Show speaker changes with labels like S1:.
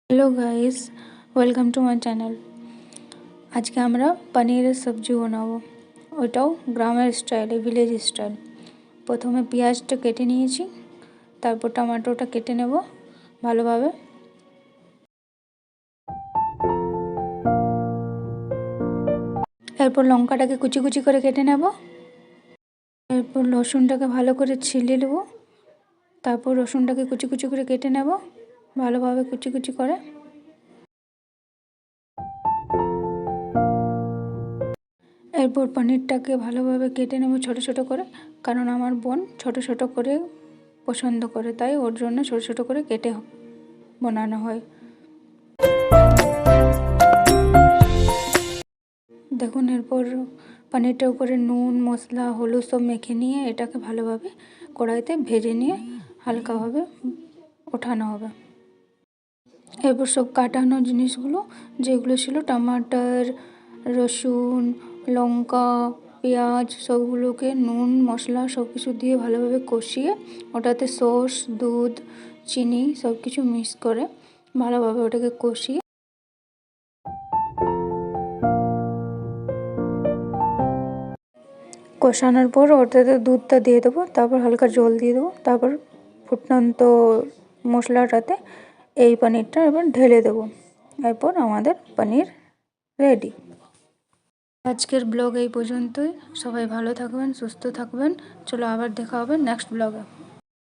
S1: Hello guys, welcome to my channel. আজকে আমরা পনিরের সবজি বানাবো, ওটাও গ্রামের স্টাইলে, ভিলেজ স্টাইল। প্রথমে পেঁয়াজটা কেটে নিয়েছি, তারপর টমেটোটা কেটে নেব ভালোভাবে। এরপর লঙ্কাটাকে কুচি কুচি করে কেটে নেব। এরপর রসুনটাকে ভালো করে ছিলে নেব। তারপর রসুনটাকে কুচি কুচি করে কেটে নেব ভালোভাবে কুচি কুচি করে। এরপর পনিরটাকে ভালোভাবে কেটে নেব ছোট ছোট করে, কারণ আমার বোন ছোট ছোট করে পছন্দ করে, তাই ওর জন্য ছোট ছোট করে কেটে বানানো হয়। দেখুন, এরপর পনিরটার উপরে নুন, মশলা, হলুদ সব মেখে নিয়ে এটাকে ভালোভাবে কড়াইতে ভেজে নিয়ে হালকাভাবে ওঠানো হবে। এরপর সব কাটানো জিনিসগুলো যেগুলো ছিল, টমাটার, রসুন, লঙ্কা, পেঁয়াজ, সবগুলোকে নুন, মশলা সব কিছু দিয়ে ভালোভাবে কষিয়ে ওটাতে সস, দুধ, চিনি সব কিছু মিক্স করে ভালোভাবে ওটাকে কষিয়ে কষানোর পর ওটাতে দুধটা দিয়ে দেবো, তারপর হালকা জল দিয়ে দেবো, তারপর ফুটন্ত মশলাটাতে এই পনিরটা এবার ঢেলে দেবো। এরপর আমাদের পনির রেডি। আজকের ব্লগ এই পর্যন্তই। সবাই ভালো থাকবেন, সুস্থ থাকবেন। চলো আবার দেখা হবে নেক্সট ব্লগে।